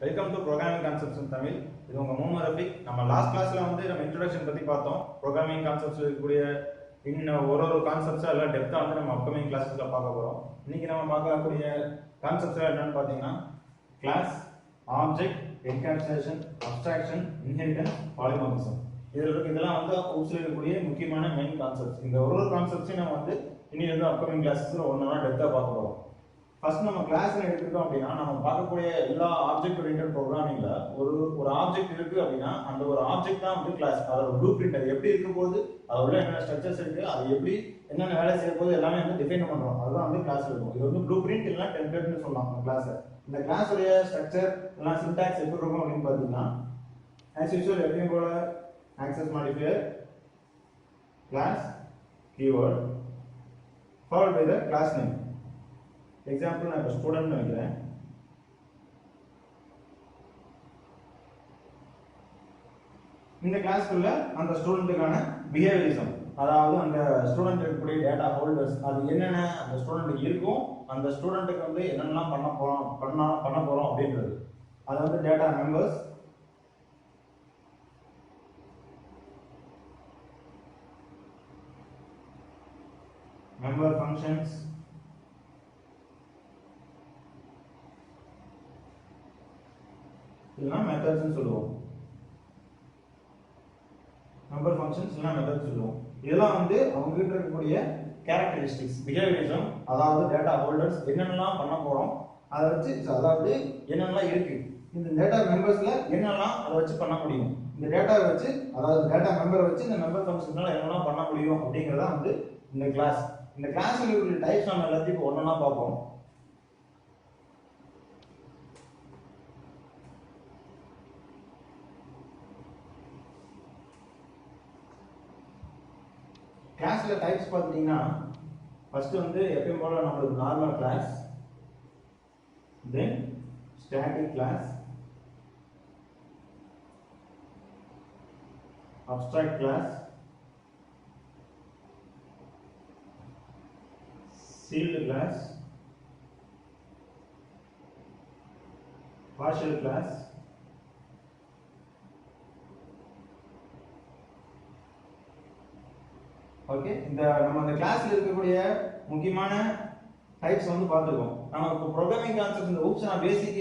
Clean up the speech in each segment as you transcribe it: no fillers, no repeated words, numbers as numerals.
Welcome to programming concepts இன் தமிழ். இது உங்க முகமது ரஃபீக். நம்ம லாஸ்ட் கிளாஸ்ல வந்து நம்ம இன்ட்ரோடக்ஷன் பத்தி பார்த்தோம். ப்ரோக்ராமிங் கான்செப்ட்ஸ்ல இருக்கக்கூடிய இன்னும் ஒரு கான்செப்ட்ஸா எல்லாம் டெப்தா வந்து நம்ம அப்கமிங் கிளாஸஸ்ல பார்க்க போறோம். இன்னைக்கு நம்ம பார்க்கக்கூடிய கான்செப்ட்ஸ் என்னன்னு பார்த்தீங்கன்னா class, object, encapsulation, abstraction, inheritance, polymorphism. இதெல்லாம் வந்து கோர்ஸ்ல இருக்கக்கூடிய முக்கியமான மெயின் கான்செப்ட்ஸ். இந்த ஒரு கான்செப்ட்ஸையும் நம்ம வந்து இனி வந்து அப்கமிங் கிளாஸஸ்ல ஒன்னொன்னா டெப்தா பார்க்க போறோம். ஃபர்ஸ்ட் நம்ம கிளாஸ்ல எடுத்துக்கிட்டோம் அப்படின்னா நம்ம பார்க்கக்கூடிய எல்லா ஆப்ஜெக்ட் ஓரியன்டட் ப்ரோக்ராமிங்ல ஒரு ஆப்ஜெக்ட் இருக்கு அப்படின்னா அந்த ஒரு ஆப்ஜெக்ட் தான் வந்து கிளாஸ். அதோட ப்ளூ பிரிண்ட் அது எப்படி இருக்கும் போது அது உள்ள என்னென்ன ஸ்ட்ரக்சர்ஸ் இருக்கு அது எப்படி என்னென்ன வேலை செய்ய போது எல்லாமே வந்து டிஃபைன் பண்றோம். அதுதான் வந்து கிளாஸ் இருக்கும். இது வந்து ப்ளூ பிரிண்ட் இல்லைன்னா டெம்ப்ளேட்னு சொல்லலாம் அந்த கிளாஸ். இந்த கிளாஸ் உடைய ஸ்ட்ரக்சர் எல்லாம் சின்டாக்ஸ் எப்படி இருக்கும் அப்படின்னு பார்த்தீங்கன்னா as usual எப்பயும் போல access modifier class keyword followed by the class name. Example நான் இப்போ ஸ்டூடெண்ட் வைக்கிறேன். இந்த கிளாஸ்க்குள்ள அந்த ஸ்டூடெண்ட்டுக்கான பிஹேவியரிசம், அதாவது அந்த ஸ்டூடெண்ட் இருக்கக்கூடிய டேட்டா ஹோல்டர்ஸ் அது என்னென்ன அந்த ஸ்டூடெண்ட் இருக்கும், அந்த ஸ்டூடெண்ட்டுக்கு வந்து என்னென்னலாம் பண்ண போறோம் அப்படின்றது. அது வந்து டேட்டா மெம்பர்ஸ், மெம்பர் ஃபங்க்ஷன்ஸ், இல்லைனா மெத்தட்ஸ்னு சொல்லுவோம். நம்பர் ஃபங்க்ஷன்ஸ் இல்லைனா மெத்தட் சொல்லுவோம். இதெல்லாம் வந்து அவங்க கிட்ட இருக்கக்கூடிய கேரக்டரிஸ்டிக்ஸ், பிஹேவியரிசம், அதாவது டேட்டா ஹோல்டர்ஸ் என்னென்னலாம் பண்ண போறோம் அதை வச்சு, அதாவது என்னென்னலாம் இருக்கு இந்த டேட்டா மெம்பர்ஸ்ல என்னெல்லாம் அதை வச்சு பண்ண முடியும், இந்த டேட்டாவை வச்சு அதாவது டேட்டா மெம்பரை வச்சு இந்த மெம்பர் ஃபங்க்ஷனால என்னெல்லாம் பண்ண முடியும் அப்படிங்கிறதா வந்து இந்த கிளாஸ். இந்த கிளாஸ்ல இருக்கிற டைப்ஸ் நம்ம எல்லாத்தையும் ஒன்னொன்னா பார்ப்போம். கிளாஸ்ல டைப்ஸ் பார்த்தீங்கன்னா ஃபர்ஸ்ட் வந்து எப்பயும் போல நம்மளுக்கு normal class, then static class, abstract class, sealed class, partial class, okay. நம்ம இந்த கிளாஸ்ல இருக்கக்கூடிய முக்கியமான டைப்ஸ் வந்து பார்த்துருக்கோம். நம்ம இப்போ ப்ரோக்ராமிங் கான்செப்ட் இந்த ஊப்ஸ் நான் பேசிக்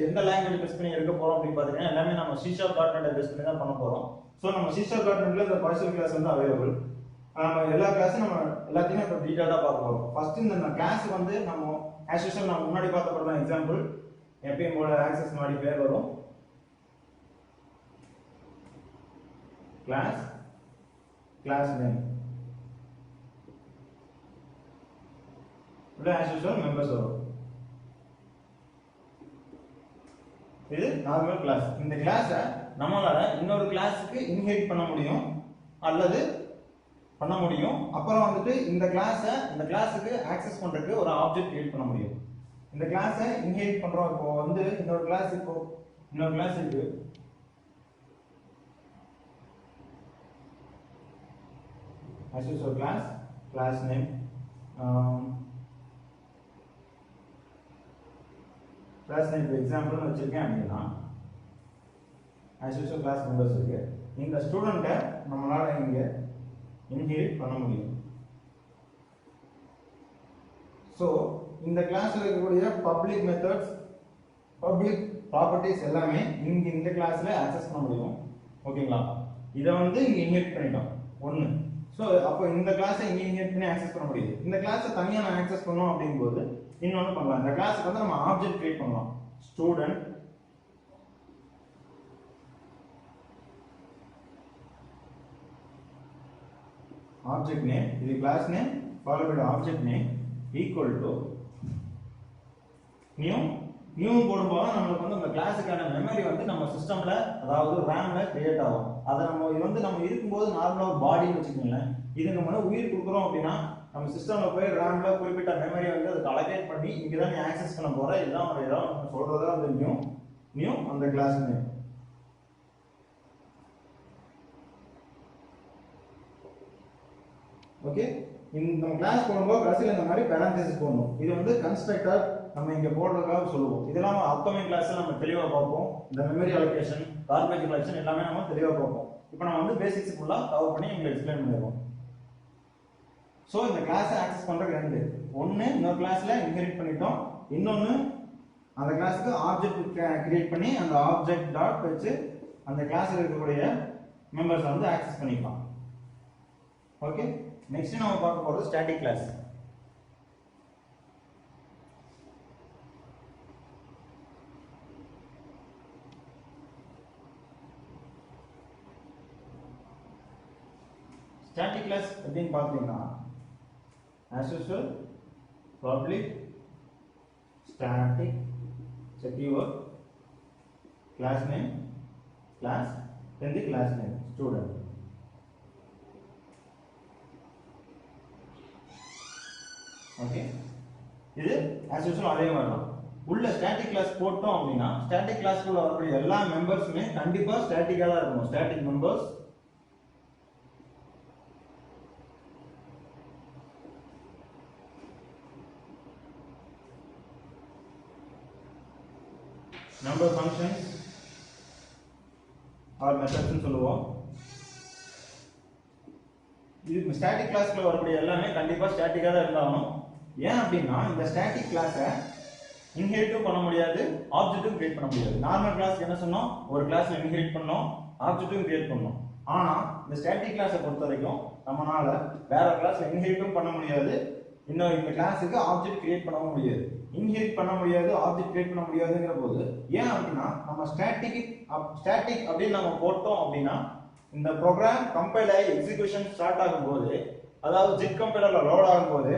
எந்த லாங்குவேஜ் பேஸ் பண்ணி எடுக்க போறோம் அப்படின்னு பார்த்தீங்கன்னா எல்லாமே நம்ம C#.NET பேஸ் பண்ணி தான் பண்ண போறோம். ஸோ நம்ம C#.NETல இந்த பார்ஷியல் கிளாஸ் வந்து அவைலபிள். நம்ம எல்லா கிளாஸும் நம்ம எல்லாத்தையுமே இப்போ டீட்டெயிலாக பார்க்க போறோம். ஃபர்ஸ்ட் இந்த கிளாஸ் வந்து நம்ம ஆஸ் யூஷுவல் நம்ம முன்னாடி பார்த்த போறோம். எக்ஸாம்பிள் எப்பயும் போல ஆக்சஸ் மாடிஃபையர் வரும், class, class name, as usual members வரும். இது நார்மல் கிளாஸ். இந்த கிளாஸை நம்மளால இன்னொரு கிளாஸுக்கு இன்ஹெரிட் பண்ண முடியும் அல்லது பண்ண முடியும். அப்புறம் வந்துட்டு இந்த கிளாஸுக்கு ஆக்சஸ் பண்றதுக்கு ஒரு ஆப்ஜெக்ட் கிரியேட் பண்ண முடியும். இந்த கிளாஸை இன்ஹெரிட் பண்றோம். இப்போ வந்து இன்னொரு கிளாஸ் இருக்கு. as usual class name, class name example வச்சிருக்கேன் அப்படின்னா as usual கிளாஸ் மெம்பர்ஸ் இருக்கு. இந்த ஸ்டூடெண்ட்டை நம்மளால இங்க இன்ஹெரிட் பண்ண முடியும். ஸோ இந்த கிளாஸ்ல இருக்கக்கூடிய பப்ளிக் மெத்தட்ஸ், பப்ளிக் ப்ராப்பர்ட்டிஸ் எல்லாமே இங்க இந்த கிளாஸ்ல ஆக்சஸ் பண்ண முடியும். ஓகேங்களா? இதை வந்து இங்க இன்ஹெரிட் பண்ணிட்டோம் ஒன்று. ஸோ அப்போ இந்த கிளாஸை இங்கே இன்ஹெரிட் பண்ணி ஆக்சஸ் பண்ண முடியுது. இந்த கிளாஸை தனியாக நான் ஆக்சஸ் பண்ணோம் அப்படிங்கும்போது இன்னொன்று பண்ணலாம். இந்த கிளாஸுக்கு வந்து நம்ம ஆப்ஜெக்ட் கிரியேட் பண்ணலாம். ஸ்டூடெண்ட், ஆப்ஜெக்ட் நேம், இது class name followed by object name equal to new போடும்போது நம்மளுக்கு வந்து அந்த கிளாஸுக்கான மெமரி வந்து நம்ம சிஸ்டம்ல அதாவது ரேம்ல கிரியேட் ஆகும். அதை இது வந்து நம்ம இருக்கும்போது நார்மலா ஒரு பாடின்னு வச்சுக்கோங்களேன். இது நம்ம உயிர் கொடுக்குறோம் அப்படின்னா நம்ம சிஸ்டம்ல போய் ரேம்ல குறிப்பிட்ட மெமரி வந்து அதுக்கு அலோகேட் பண்ணி இங்க தான் நீ ஆக்சஸ் பண்ண போற. இதுதான் ஒரு இடம் சொல்றதா அந்த நியூ அந்த கிளாஸ் நேம். ஓகே. இந்த கிளாஸ் போடும்போது கடைசியில் இந்த மாதிரி பேரந்தசிஸ் போடணும். இது வந்து கன்ஸ்ட்ரக்டர் நம்ம இங்க போடுறதுக்காக சொல்லுவோம். இதெல்லாம் அப்கமிங் கிளாஸ்ல நம்ம தெளிவா பார்ப்போம். இந்த மெமரி அலோகேஷன், கார்பேஜ் கலெக்ஷன் எல்லாமே நம்ம தெளிவா பார்ப்போம். இப்போ நம்ம வந்து பேசிக்ஸ் ஃபுல்லா கவர் பண்ணி உங்களுக்கு எக்ஸ்பிளைன் பண்ணிடுவோம். ஸோ இந்த கிளாஸை ஆக்சஸ் பண்றதுக்கு ரெண்டு, ஒன்னு இன்னொரு கிளாஸ்ல இன்ஹெரிட் பண்ணிட்டோம், இன்னொன்னு அந்த கிளாஸுக்கு ஆப்ஜெக்ட் கிரியேட் பண்ணி அந்த ஆப்ஜெக்ட் டாட் வச்சு அந்த கிளாஸ்ல இருக்கக்கூடிய மெம்பர்ஸ் வந்து ஆக்சஸ் பண்ணிக்கலாம். ஓகே, நெக்ஸ்ட் நம்ம பார்க்க போறது ஸ்டாட்டிக் கிளாஸ். ஸ்டாட்டிக் கிளாஸ் எப்படின்னு பார்த்தீங்கன்னா as usual public static check your class name class then the class name student. Okay, இது as usual அதே மாதிரி தான். உள்ள ஸ்டாட்டிக் கிளாஸ் போட்டோம் அப்படின்னா ஸ்டாட்டிக் கிளாஸ்க்குள்ள வரக்கூடிய எல்லா மெம்பர்ஸுமே கண்டிப்பா ஸ்டாட்டிக்கா தான் இருக்கணும். Static members member functions or மெத்தட்ஸ்னு சொல்லுவோம். இது ஸ்டாட்டிக் கிளாஸ்க்குள்ள வரக்கூடிய எல்லாமே கண்டிப்பா ஸ்டாட்டிக்கா தான் இருந்தாலும், ஏன் அப்படின்னா இந்த ஸ்டாட்டிக் கிளாஸை இன்ஹெரிட்டும் பண்ண முடியாது, ஆப்ஜெக்ட்டும் கிரியேட் பண்ண முடியாது. நார்மல் கிளாஸ் என்ன சொன்னோம், ஒரு கிளாஸ்ல இன்ஹெரிட் பண்ணோம், ஆப்ஜெக்ட்டும் கிரியேட் பண்ணோம். ஆனா இந்த ஸ்டாட்டிக் கிளாஸை பொறுத்த வரைக்கும் நம்மளால வேற கிளாஸ்ல இன்ஹெரிட்டும் பண்ண முடியாது, இன்னும் இந்த கிளாஸுக்கு ஆப்ஜெக்ட் கிரியேட் பண்ணவும் முடியாது. இன்ஹெரிட் பண்ண முடியாது, ஆப்ஜெக்ட் கிரியேட் பண்ண முடியாதுங்கிற போது ஏன் அப்படின்னா நம்ம ஸ்டாட்டிக் அப்படின்னு நம்ம போட்டோம் அப்படின்னா இந்த ப்ரோக்ராம் கம்பைல் ஆகி எக்ஸிகியூஷன் ஸ்டார்ட் ஆகும்போது, அதாவது ஜிட் கம்பைலர்ல லோட் ஆகும்போது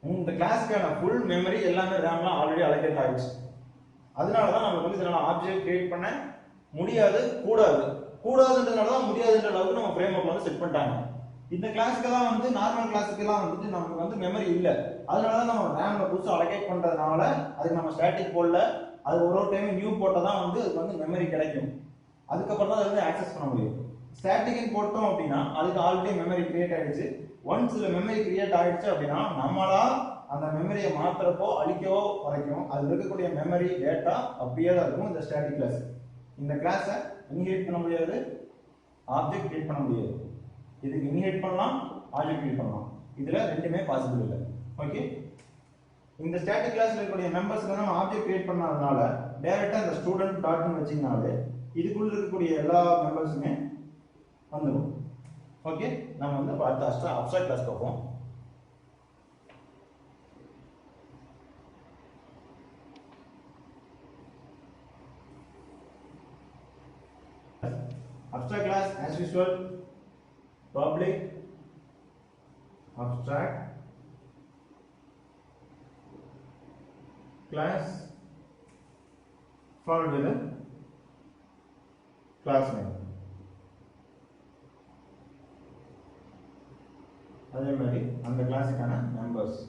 இந்த கிளாஸ்க்கான ஃபுல் மெமரி எல்லாமே ரேம்ல ஆல்ரெடி அலோகேட் ஆயிடுச்சு. அதனால தான் நமக்கு வந்து இதனால ஆப்ஜெக்ட் கிரியேட் பண்ண முடியாது, கூடாதுன்றதுனால தான் முடியாதுன்ற அளவுக்கு நம்ம ஃப்ரேம் ஒர்க்ல வந்து செட் பண்ணிட்டாங்க. இந்த கிளாஸ்க்கெல்லாம் வந்து நார்மல் கிளாஸுக்கெல்லாம் வந்துட்டு நமக்கு வந்து மெமரி இல்லை, அதனால தான் நம்ம ரேம்ல புதுசாக அலோகேட் பண்றதுனால அதுக்கு நம்ம ஸ்டாட்டிக் போடல, அது ஒரு டைம் நியூ போட்டால் தான் வந்து அதுக்கு வந்து மெமரி கிடைக்கும். அதுக்கப்புறம் தான் அதை வந்து ஆக்சஸ் பண்ண முடியும். ஸ்டாட்டிக் போட்டோம் அப்படின்னா அதுக்கு ஆல்ரெடி மெமரி கிரியேட் ஆயிடுச்சு. ஒன்ஸ் இந்த மெமரி கிரியேட் ஆயிடுச்சு அப்படின்னா நம்மளா அந்த மெமரியை மாத்துறப்போ அழிக்கவோ வரைக்கும் அது இருக்கக்கூடிய மெமரி டேட்டா அப்படியே தான் இருக்கும். இந்த ஸ்டாட்டிக் கிளாஸ் இந்த கிளாஸை இன்ஹெரிட் பண்ண முடியாது, ஆப்ஜெக்ட் கிரியேட் பண்ண முடியாது. இதுக்கு இன்ஹெரிட் பண்ணலாம், ஆப்ஜெக்ட் கிரியேட் பண்ணலாம், இதுல ரெண்டுமே பாசிபிள் இல்லை. ஓகே, இந்த ஸ்டாட்டிக் கிளாஸ்ல இருக்கக்கூடிய மெம்பர்ஸ்க்கு நம்ம ஆப்ஜெக்ட் கிரியேட் பண்ணாதனால டைரக்டா இந்த ஸ்டூடெண்ட் டாட்னு வச்சீங்கனாலே இதுக்குள்ள இருக்கக்கூடிய எல்லா மெம்பர்ஸுமே வந்துடும். ஓகே, நம்ம வந்து அடுத்த அப்ஸ்ட்ராக்ட் கிளாஸ் பார்ப்போம். Abstract class as usual public abstract class followed with a class name. அதே மாதிரி அந்த கிளாஸுக்கான மெம்பர்ஸ்.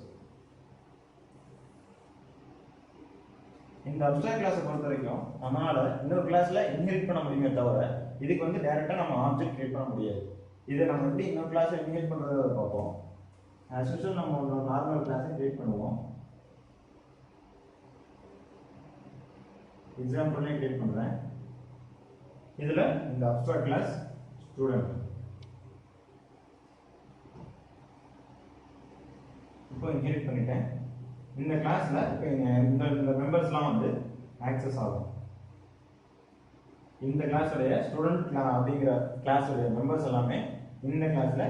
இந்த அப்ஸ்ட்ராக்ட் கிளாஸை பொறுத்த வரைக்கும் நம்மளால இன்னொரு கிளாஸ்ல இன்ஹெரிட் பண்ண முடியுமே தவிர இதுக்கு வந்து டைரக்டா நம்ம ஆப்ஜெக்ட் கிரியேட் பண்ண முடியாது. இதை நம்ம எப்படி இன்னொரு கிளாஸ்ல இன்ஹெரிட் பண்றதை பார்ப்போம். as usual நம்ம ஒரு நார்மல் கிளாஸை கிரியேட் பண்ணுவோம். எக்ஸாம்பிள்ல கிரியேட் பண்றேன். இதுல இந்த அப்ஸ்ட்ராக்ட் கிளாஸ் ஸ்டூடெண்ட் இப்போ இன்ஹெரிட் பண்ணிட்டேன். இந்த கிளாஸ்ல இப்போ இந்த மெம்பர்ஸ்லாம் வந்து ஆக்சஸ் ஆகும். இந்த கிளாஸோடைய ஸ்டூடெண்ட் அப்படிங்கிற கிளாஸோடைய மெம்பர்ஸ் எல்லாமே இந்த கிளாஸ்ல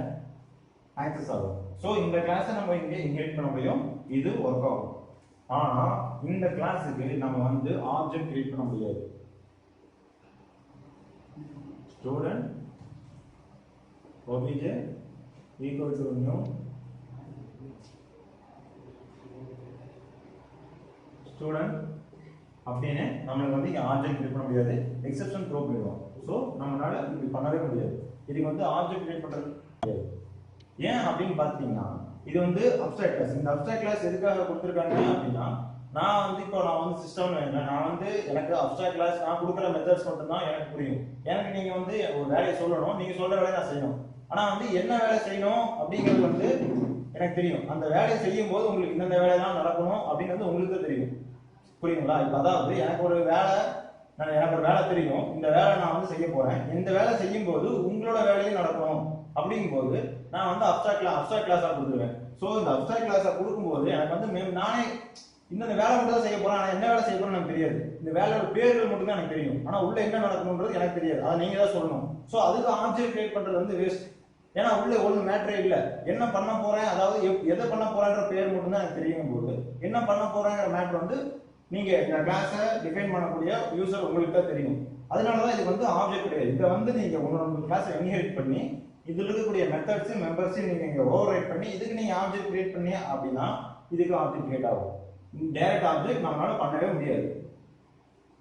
ஆக்சஸ் ஆகும். ஸோ இந்த கிளாஸை நம்ம இங்கே இன்ஹெரிட் பண்ண முடியும், இது ஒர்க் ஆகும். ஆனா இந்த கிளாஸுக்கு நம்ம வந்து ஆப்ஜெக்ட் கிரியேட் பண்ண முடியாது. Student obj equal to new student அப்படின்னு நம்மளுக்கு வந்து ஆப்ஜெக்ட் கிரியேட் பண்ண முடியாது, எக்ஸெப்ஷன் த்ரோ பண்ணிடுவோம். ஸோ நம்மளால இப்படி பண்ணவே முடியாது. இதுக்கு வந்து ஆப்ஜெக்ட் கிரியேட் பண்றது முடியாது. ஏன் அப்படின்னு பார்த்தீங்கன்னா இது வந்து அப்ஸ்ட்ராக்ட் கிளாஸ். இந்த அப்ஸ்ட்ராக்ட் கிளாஸ் எதுக்காக கொடுத்துருக்காங்க அப்படின்னா நான் வந்து சிஸ்டம் நான் வந்து எனக்கு அப்ஸ்ட்ராக்ட் கிளாஸ் நான் கொடுக்குற மெத்தட்ஸ் மட்டும் தான் எனக்கு புரியும். எனக்கு நீங்க வந்து ஒரு வேலையை சொல்லணும், நீங்க சொல்ற வேலையை நான் செய்யணும். ஆனா வந்து என்ன வேலை செய்யணும் அப்படிங்கிறது வந்து எனக்கு தெரியும். அந்த வேலையை செய்யும் போது உங்களுக்கு இந்தந்த வேலை தான் நடக்கணும் அப்படிங்கிறது உங்களுக்கு தெரியும். புரியுங்களா? இப்போ அதாவது எனக்கு ஒரு வேலை தெரியும். இந்த வேலை நான் வந்து செய்ய போறேன். இந்த வேலை செய்யும் போது உங்களோட வேலையும் நடக்கணும் அப்படிங்கும்போது நான் வந்து அப்ஸ்ட்ராக்ட் கிளாஸா கொடுத்துருவேன். ஸோ இந்த அப்ஸ்ட்ராக்ட் கிளாஸா கொடுக்கும்போது எனக்கு வந்து நானே இந்த வேலை மட்டும் தான் செய்ய போறேன். ஆனால் என்ன வேலை செய்ய போறேன்னு எனக்கு தெரியாது. இந்த வேலையோட பேர்கள் மட்டும் தான் எனக்கு தெரியும். ஆனால் உள்ள என்ன நடக்கணுன்றது எனக்கு தெரியாது. அதை நீங்க தான் சொல்லணும். ஸோ அதுக்கு ஆப்ஜெக்ட் கிரியேட் பண்றது வந்து வேஸ்ட். ஏன்னா உள்ள ஒன்றும் மேட்டரே இல்லை. என்ன பண்ண போறேன், அதாவது எதை பண்ண போறேன்ற பேர் மட்டும் தான் எனக்கு தெரியும் போது என்ன பண்ண போறேங்கிற மேட்டர் வந்து நீங்க இந்த கிளாஸை டிஃபைன் பண்ணக்கூடிய யூசர் உங்களுக்கு தான் தெரியும். அதனாலதான் இது வந்து ஆப்ஜெக்ட் கிடையாது. இதை வந்து நீங்க உங்களோட கிளாஸை இன்ஹெரிட் பண்ணி இதுல இருக்கக்கூடிய மெத்தட்ஸ் மெம்பர்ஸையும் நீங்க இங்க ஓவர் ரைட் பண்ணி இதுக்கு நீங்க ஆப்ஜெக்ட் கிரியேட் பண்ணி அப்படின்னா இதுக்கு ஆப்ஜெக்ட் கிரியேட் ஆகும். டைரக்ட் ஆப்ஜெக்ட் நம்மளால பண்ணவே முடியாது.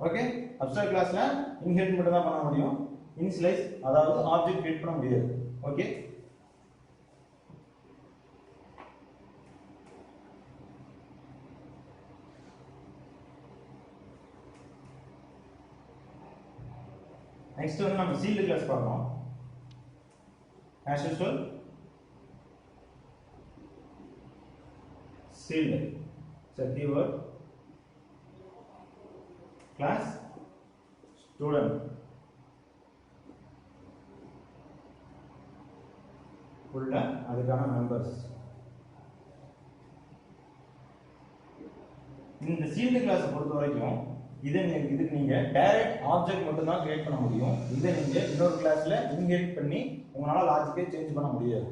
ஓகே, அப்ஸ்ட்ராக்ட் கிளாஸ்ல இன்ஹெரிட் மட்டும் தான் பண்ண முடியும். இனிஷியலைஸ் அதாவது ஆப்ஜெக்ட் கிரியேட் பண்ண முடியாது. ஓகே, நெக்ஸ்ட் வந்து நம்ம சீல்டு கிளாஸ் பார்க்கணும். as usual sealed is a keyword class student உள்ள அதுக்கான மெம்பர்ஸ். இந்த சீல்டு கிளாஸை பொறுத்த வரைக்கும் இதுக்கு நீங்க டைரக்ட் ஆப்ஜெக்ட் மட்டும் தான் கிரியேட் பண்ண முடியும். இதை நீங்க இன்னொரு கிளாஸ்ல இன்ஹெரிட் பண்ணி உங்களால லாஜிக்கை சேஞ்ச் பண்ண முடியாது.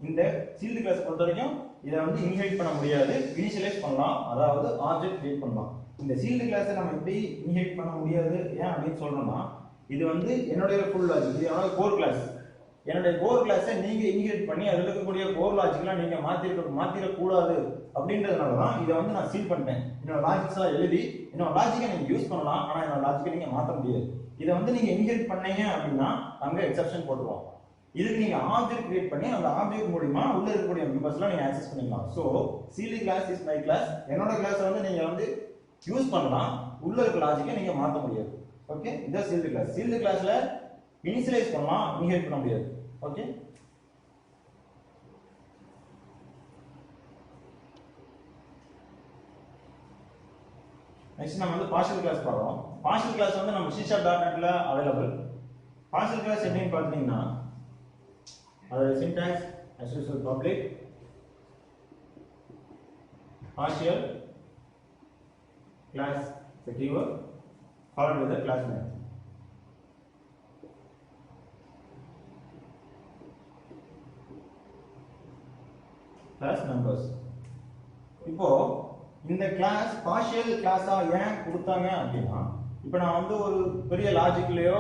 இந்த சீல்டு கிளாஸ் பொறுத்த வரைக்கும் இதை வந்து இன்ஹெரிட் பண்ண முடியாது, இனிஷியலைஸ் பண்ணலாம், அதாவது ஆப்ஜெக்ட் கிரியேட் பண்ணலாம். இந்த சீல்டு கிளாஸை நம்ம எப்படி இன்ஹெரிட் பண்ண முடியாது ஏன் அப்படின்னு சொல்றோம்னா, இது வந்து என்னுடைய ஃபுல் லாஜிக், இது என்னோட கோர் கிளாஸ். என்னுடைய கோர் கிளாஸை நீங்க இன்ஹெரிட் பண்ணி அதில் இருக்கக்கூடிய கோர் லாஜிக்லாம் நீங்க மாத்திரக்கூடாது அப்படின்றதுனால தான் இதை வந்து நான் சீல் பண்ணிட்டேன். என்னோட லாஜிக்ஸ் எல்லாம் எழுதி என்னோட லாஜிக்கை நீங்க யூஸ் பண்ணலாம், ஆனா என்னோட லாஜிக்கை நீங்க மாற்ற முடியாது. இதை வந்து நீங்க இன்ஹெரிட் பண்ணீங்க அப்படின்னா அங்க எக்ஸெப்ஷன் போட்டுருவோம். இதுக்கு நீங்க ஆப்ஜெக்ட் கிரியேட் பண்ணி அந்த ஆப்ஜெக்ட் மூலமா உள்ள இருக்கக்கூடிய மெம்பர்ஸ்லாம் நீங்க ஆக்சஸ் பண்ணிக்கலாம். So sealed class is my class. என்னோட கிளாஸை வந்து நீங்க வந்து யூஸ் பண்ணலாம், உள்ள இருக்க லாஜிக்கை நீங்க மாற்ற முடியாது. ஓகே, இதான் சீல்டு கிளாஸ். சீல்டு கிளாஸ்ல இனிஷியலைஸ் பண்ணலாம், இன்ஹெரிட் பண்ண முடியாது. ஓகே, நெக்ஸ்ட் நம்ம வந்து பார்ஷியல் கிளாஸ் பார்க்கறோம். பார்ஷியல் கிளாஸ் வந்து நம்ம C#.NET ல அவைலபிள். பார்ஷியல் கிளாஸ் எப்படின்னு பார்த்தீங்கன்னா அதோட syntax as usual public partial class the keyword followed with the class name. Class numbers. இப்போ இந்த கிளாஸ் பார்ஷியல் கிளாஸா ஏன் கொடுத்தாங்க அப்படின்னா, இப்போ நான் வந்து ஒரு பெரிய லாஜிக்லயோ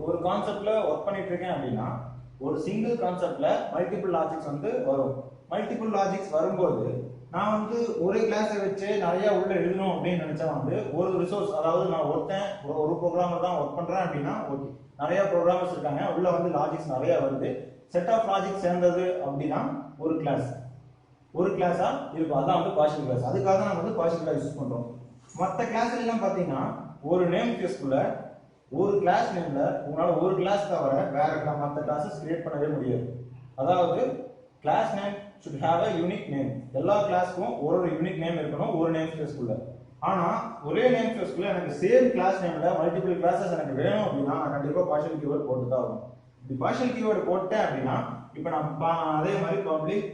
ஒரு கான்செப்ட்ல ஒர்க் பண்ணிட்டு இருக்கேன் அப்படின்னா ஒரு சிங்கிள் கான்செப்ட்ல மல்டிபிள் லாஜிக்ஸ் வந்து வரும். மல்டிபிள் லாஜிக்ஸ் வரும்போது நான் வந்து ஒரு கிளாஸை வச்சு நிறைய உள்ள எழுதணும் அப்படின்னு நினைச்சா வந்து ஒரு ரிசோர்ஸ், அதாவது நான் ஒரு ப்ரோக்ராமர் தான் ஒர்க் பண்றேன் அப்படின்னா ஓகே, நிறைய ப்ரோக்ராமர்ஸ் இருக்காங்க, உள்ள வந்து லாஜிக்ஸ் நிறைய வருது, செட் ஆஃப் லாஜிக் சேர்ந்தது அப்படின்னா ஒரு கிளாஸா இருக்கும். அதான் வந்து பார்ஷியல் கிளாஸ். அதுக்காக தான் நம்ம வந்து பார்ஷியல் கிளாஸ் யூஸ் பண்றோம். மற்ற கிளாஸ்ல எல்லாம் பாத்தீங்கன்னா ஒரு நேம் கேஸ்க்குள்ள ஒரு கிளாஸ் நேம்ல உங்களால ஒரு கிளாஸ் தவிர வேற மற்ற கிளாஸஸ் கிரியேட் பண்ணவே முடியாது. அதாவது class name should have a unique name. எல்லா கிளாஸ்க்கும் ஒரு யூனிக் நேம் இருக்கணும் ஒரு நேம் ஸ்பேஸ்க்குள்ள. ஆனா ஒரே நேம் ஸ்பேஸ்க்குள்ள எனக்கு சேம் கிளாஸ் நேம்ல மல்டிபிள் கிளாஸஸ் எனக்கு வேணும் அப்படின்னா நான் கண்டிப்பா பார்ஷியல் கீவேர்ட் போட்டு தான் ஆகணும். இப்படி பார்ஷியல் கீவேர்ட் போட்டேன் அப்படின்னா இப்போ நான் அதே மாதிரி public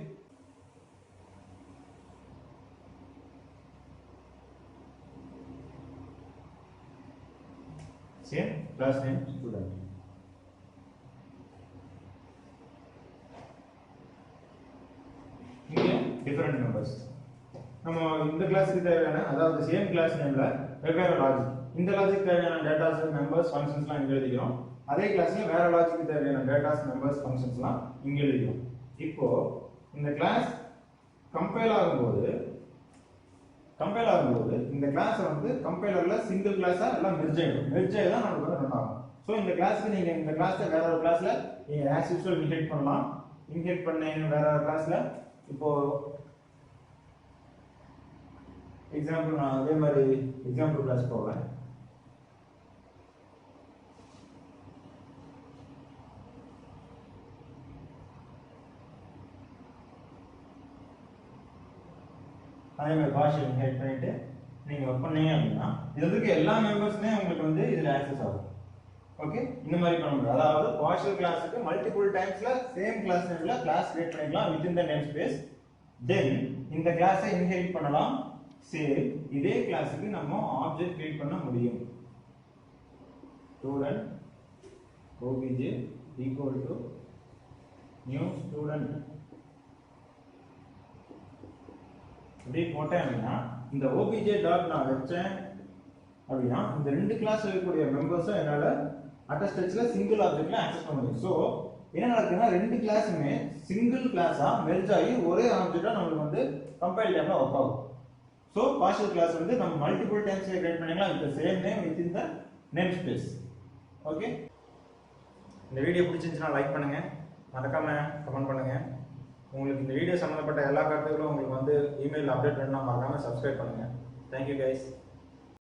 same class name student. இங்க டிஃபரண்ட் மெம்பர்ஸ். நம்ம இந்த கிளாஸ்க்கு தேவையான அதாவது சேம் கிளாஸ் நேம்ல வெவ்வேறு லாஜிக், இந்த லாஜிக் தேவையான டேட்டாஸ் மெம்பர்ஸ் ஃபங்க்ஷன்ஸ்லாம் இங்க எழுதிக்கிறோம். அதே கிளாஸ்ல வேற லாஜிக்கு தேவையான டேட்டாஸ் மெம்பர்ஸ் ஃபங்க்ஷன்ஸ்லாம் இங்க எழுதிக்கிறோம். இப்போ இந்த கிளாஸ் கம்பைல் ஆகும்போது இந்த கிளாஸ் வந்து கம்பைலர்ல சிங்கிள் கிளாஸா எல்லாம் மெர்ஜ் ஆகி தான் நமக்கு வந்து ரன் ஆகும். ஸோ இந்த கிளாஸ்க்கு நீங்க இந்த கிளாஸ்ல வேற ஒரு கிளாஸ்ல நீங்க ஆஸ் யூசுவல் இன்ஹெரிட் பண்ணலாம். இன்ஹெரிட் பண்ண வேற ஒரு கிளாஸ்ல இப்போ எக்ஸாம்பிள் நான் அதே மாதிரி எக்ஸாம்பிள் கிளாஸ் போவேன். அதே மாதிரி partial inherit பண்ணிட்டு நீங்க ஒர்க் பண்ணீங்க அப்படின்னா இதுல இருக்க எல்லா மெம்பர்ஸ்மே உங்களுக்கு வந்து இதுல ஆக்சஸ் ஆகும். ஓகே, இந்த மாதிரி பண்ண முடியும். அதாவது partial கிளாஸ்க்கு மல்டிபிள் டைம்ஸ்ல சேம் கிளாஸ் நேம்ல கிளாஸ் கிரியேட் பண்ணிக்கலாம் within the namespace. தென் இந்த கிளாஸை இன்ஹெரிட் பண்ணலாம். சேம் இதே கிளாஸுக்கு நம்ம ஆப்ஜெக்ட் கிரியேட் பண்ண முடியும். Student obj equal to new student அப்படி போட்டேன் அப்படின்னா இந்த obj டாட் நான் வச்சேன் அப்படின்னா இந்த ரெண்டு கிளாஸ் இருக்கக்கூடிய மெம்பர்ஸை என்னால அட் அ ஸ்டெச்ல சிங்கிள் ஆப்ஜெக்ட்ல ஆக்சஸ் பண்ண முடியும். ஸோ என்ன நடக்குதுன்னா ரெண்டு கிளாஸுமே சிங்கிள் கிளாஸா மெர்ஜ் ஆகி ஒரே ஆப்ஜெக்டா நம்மளுக்கு வந்து கம்பைல் டைம்ல ஒர்க் ஆகும். ஸோ பார்ஷியல் கிளாஸ் வந்து நம்ம மல்டிபிள் டைம்ஸ் கிரியேட் பண்ணிக்கலாம் with same name with in the name space. Okay, இந்த வீடியோ பிடிச்சிருந்துச்சுன்னா லைக் பண்ணுங்க, மறக்காம கமெண்ட் பண்ணுங்க. உங்களுக்கு இந்த வீடியோ சம்மந்தப்பட்ட எல்லா கருத்துக்களும் உங்களுக்கு வந்து இமெயில் அப்டேட் வேணும்னா மறக்காம சப்ஸ்கிரைப் பண்ணுங்க. Thank you guys.